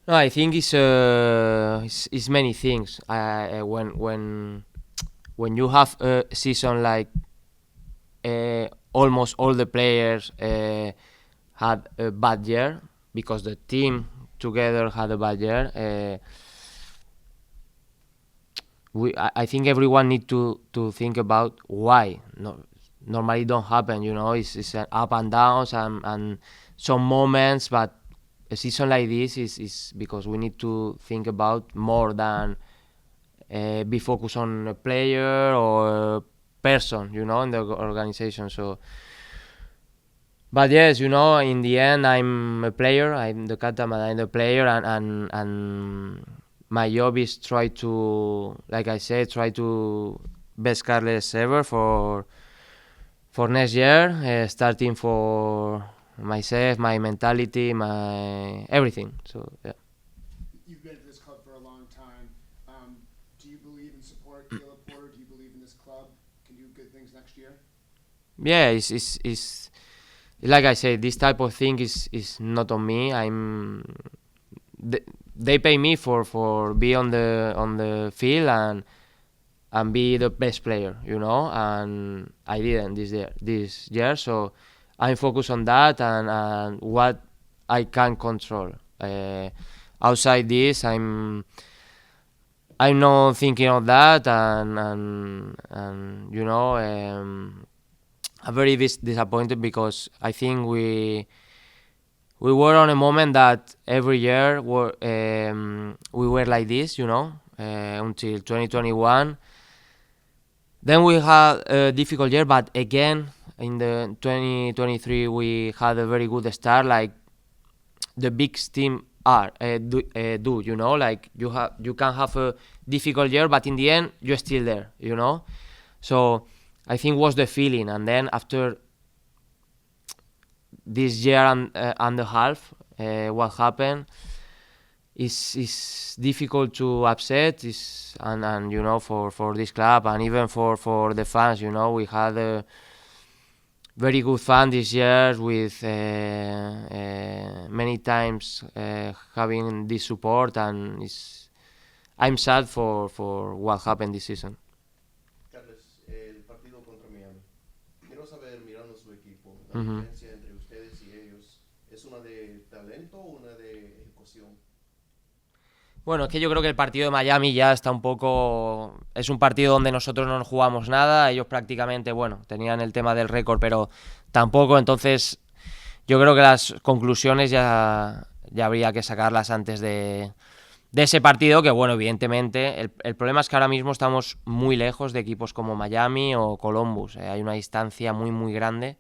No, I think it's many things. When you have a season like almost all the players had a bad year because the team together had a bad year. I think everyone need to think about why. No, normally don't happen. It's an up and downs and some moments, but a season like this is because we need to think about more than be focused on a player or a person, in the organization. So, but yes, in the end, I'm a player. I'm the captain, but I'm the player, and my job is try to, like I said, try to best Carles ever for next year, starting for myself, my mentality, my everything. So yeah. You've been at this club for a long time. Do you believe and support Caleb Porter? Do you believe in this club can do good things next year? Yeah, it's like I said, this type of thing is not on me. They pay me for be on the field and be the best player, and I didn't this year, so I'm focused on that and what I can control. Outside this, I'm not thinking of that, and I'm very disappointed because I think we were on a moment that every year we were like this, until 2021. Then we had a difficult year, but again in the 2023 we had a very good start, like the big team do, like you can have a difficult year, but in the end you're still there, So I think was the feeling, and then after this year and a half, what happened is difficult to upset. And for this club and even for the fans, we had a very good fan this year with many times having this support, and I'm sad for what happened this season. Carles, el partido contra Miami. Quiero saber, mirando su equipo, la Mhm. diferencia entre ustedes y ellos. ¿Es una de talento o una de ejecución? Bueno, es que yo creo que el partido de Miami ya está un poco... Es un partido donde nosotros no nos jugamos nada. Ellos prácticamente, bueno, tenían el tema del récord, pero tampoco. Entonces, yo creo que las conclusiones ya habría que sacarlas antes de ese partido, que bueno, evidentemente, el problema es que ahora mismo estamos muy lejos de equipos como Miami o Columbus. Hay una distancia muy, muy grande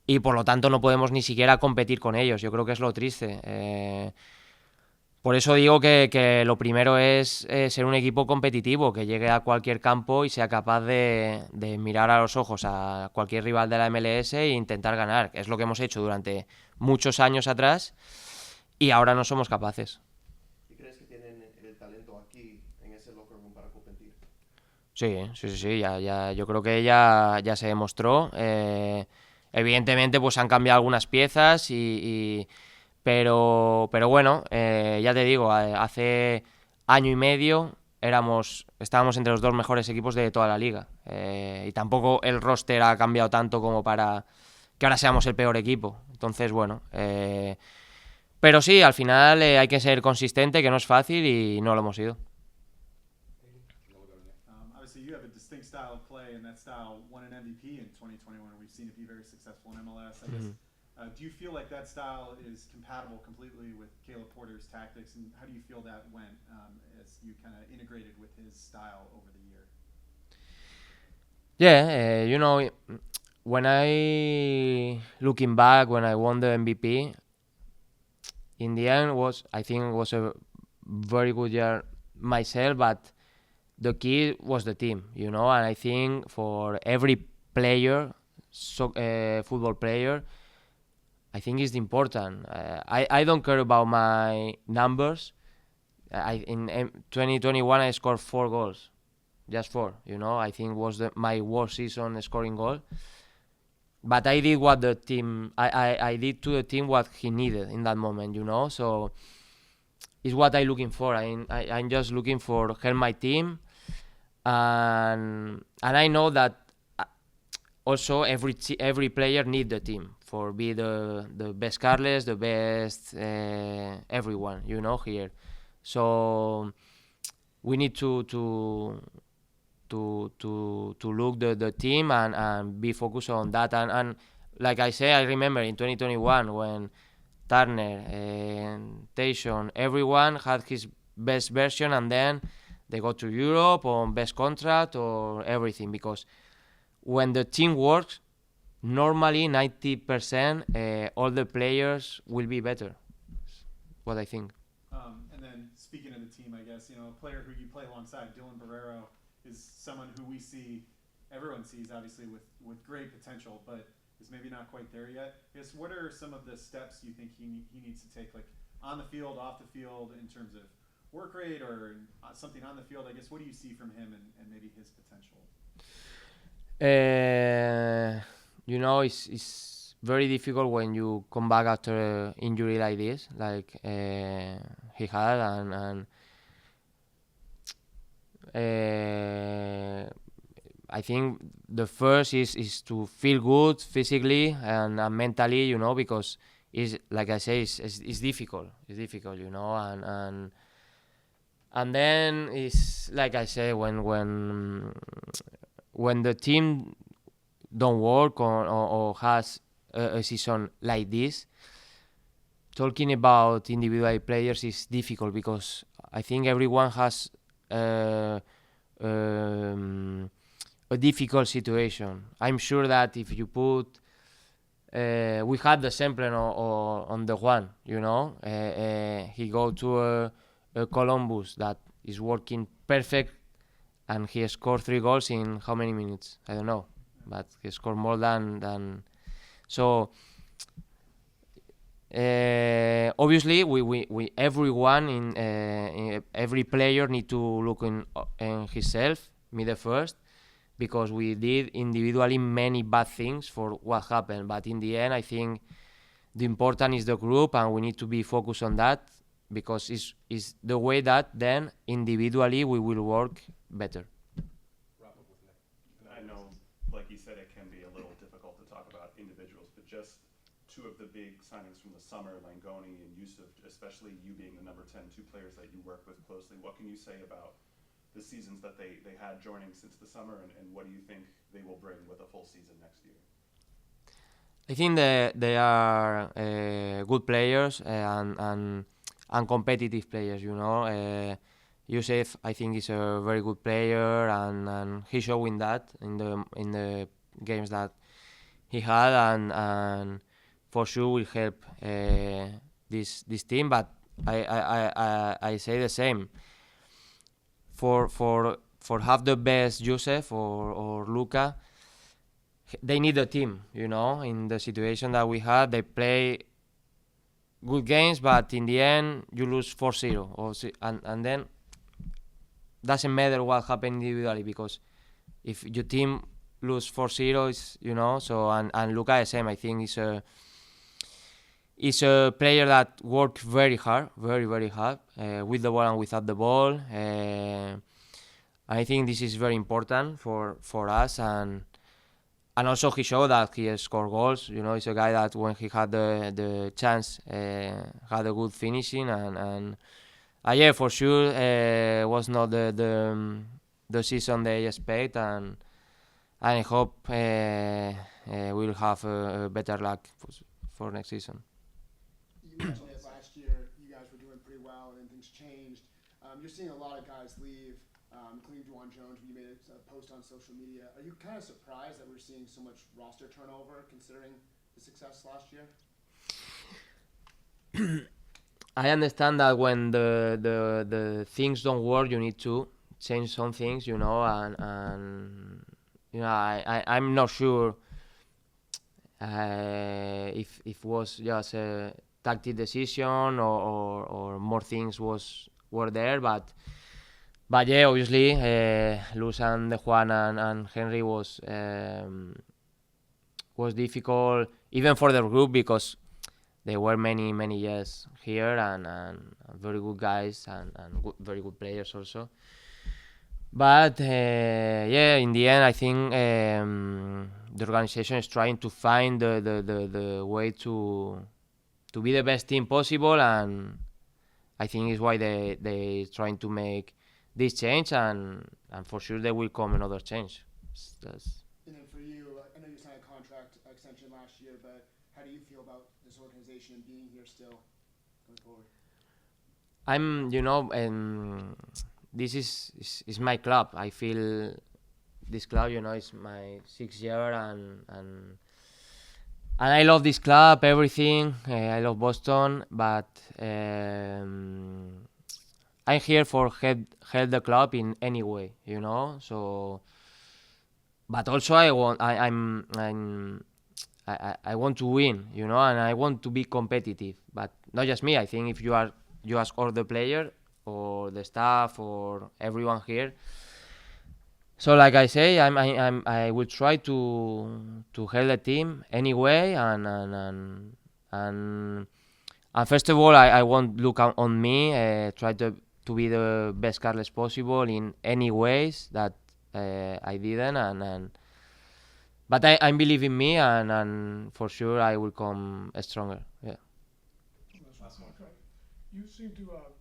y por lo tanto no podemos ni siquiera competir con ellos. Yo creo que es lo triste. Por eso digo que lo primero es ser un equipo competitivo, que llegue a cualquier campo y sea capaz de mirar a los ojos a cualquier rival de la MLS e intentar ganar, que es lo que hemos hecho durante muchos años atrás y ahora no somos capaces. ¿Y crees que tienen el talento aquí en ese locker room para competir? Sí, sí, sí, sí, yo creo que ya se demostró. Evidentemente, pues han cambiado algunas piezas pero bueno, ya te digo, hace año y medio estábamos entre los dos mejores equipos de toda la liga. Y tampoco el roster ha cambiado tanto como para que ahora seamos el peor equipo. Entonces, bueno, pero sí, al final hay que ser consistente, que no es fácil y no lo hemos sido. Obviously, you have a distinct style of play, and that style won an MVP in 2021. We've seen it be very successful in MLS. I guess. Do you feel like that style is compatible completely with Caleb Porter's tactics, and how do you feel that went as you kind of integrated with his style over the year? Yeah, when looking back, when I won the MVP, in the end I think it was a very good year myself, but the key was the team, and I think for every player, football player, I think it's important. I don't care about my numbers. In 2021 I scored 4 goals, just 4. I think was my worst season scoring goal. But I did what the team I did to the team what he needed in that moment. So is what I'm looking for. I'm just looking for help my team, and I know that also every player need the team for be the best Carles, the best everyone, you know, here. So we need to look the team and be focused on that. And like I say, I remember in 2021 when Turner and Tayshaun, everyone had his best version, and then they go to Europe on best contract or everything, because when the team works, normally 90% all the players will be better. What I think. And then speaking of the team, I guess, you know, a player who you play alongside, Dylan Barrero, is someone who everyone sees obviously with great potential, but is maybe not quite there yet. I guess, what are some of the steps you think he needs to take, like on the field, off the field, in terms of work rate or something on the field? I guess, what do you see from him and maybe his potential? You know, it's very difficult when you come back after an injury like this, like he had, and I think the first is to feel good physically and mentally, you know, because it's, like I say, it's difficult. It's difficult, you know, and then it's like I say, when the team don't work or has a season like this, talking about individual players is difficult, because I think everyone has a difficult situation. I'm sure that if you put we had the sample on the one, you know, he go to a Columbus that is working perfect, and he scored 3 goals in how many minutes? I don't know, but he scored more than so. Obviously, we everyone in every player need to look in himself, me the first, because we did individually many bad things for what happened. But in the end, I think the important is the group, and we need to be focused on that, because it's the way that then individually we will work better. I know, like you said, it can be a little difficult to talk about individuals, but just two of the big signings from the summer, Langoni and Yusuf, especially you being the number 10, two players that you work with closely. What can you say about the seasons that they had joining since the summer, and what do you think they will bring with a full season next year? I think they are good players and competitive players, you know. Yusuf, I think, is a very good player, and he's showing that in the games that he had, and for sure will help this team. But I say the same. For have the best Yusuf or Luka, they need a team, you know. In the situation that we had, they play good games, but in the end you lose 4-0, and then doesn't matter what happened individually, because if your team lose 4-0, it's, you know. So and Luka the same. I think is a player that works very hard, very hard, with the ball and without the ball. I think this is very important for us, and also he showed that he scored goals. You know, he's a guy that when he had the chance, had a good finishing, and yeah, for sure, was not the season they expect, and I hope we'll have a better luck for next season. You mentioned it last year. You guys were doing pretty well, and then things changed. You're seeing a lot of guys leave, including Juwan Jones. When you made a post on social media, are you kind of surprised that we're seeing so much roster turnover, considering the success last year? I understand that when the things don't work, you need to change some things, you know, and you know, I'm not sure if it was just a tactic decision or more things were there, but yeah, obviously, losing the Juan and Henry was difficult, even for the group, because they were many years here and very good guys and very good players also. But yeah, in the end, I think the organization is trying to find the way to be the best team possible, and I think is why they trying to make this change, and for sure there will come another change. And then for you, I know you signed a contract extension last year, but how do you feel about this organization and being here still going forward? I'm, this is my club. I feel this club, is my 6th year, and I love this club, everything. I love Boston, but I'm here for help the club in any way, So, but also I want to win, and I want to be competitive. But not just me. I think if you ask all the player or the staff or everyone here. So, like I say, I will try to help the team anyway, and first of all, I won't look on me. Try to be the best Carles possible in any ways that I didn't, but I believe in me, and for sure I will come stronger. Yeah. You seem to have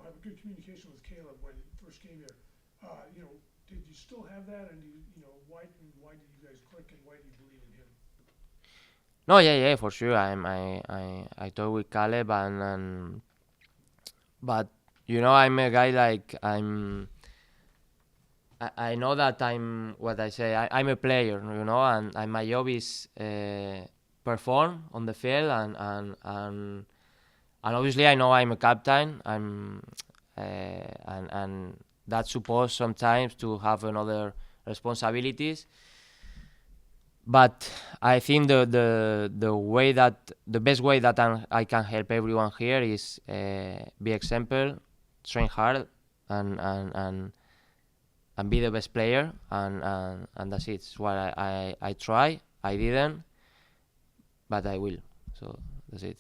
a good communication with Caleb when he first came here. Did you still have that, and why did you guys click, and why do you believe in him? No, yeah, for sure. I talk with Caleb, and but I'm a guy like I know that I'm what I say. I'm a player, and my job is perform on the field, and obviously I know I'm a captain. And that's supposed sometimes to have another responsibilities. But I think the way that the best way that I can help everyone here is be example, train hard, and be the best player, and that's it. It's what I try. I didn't, but I will. So that's it.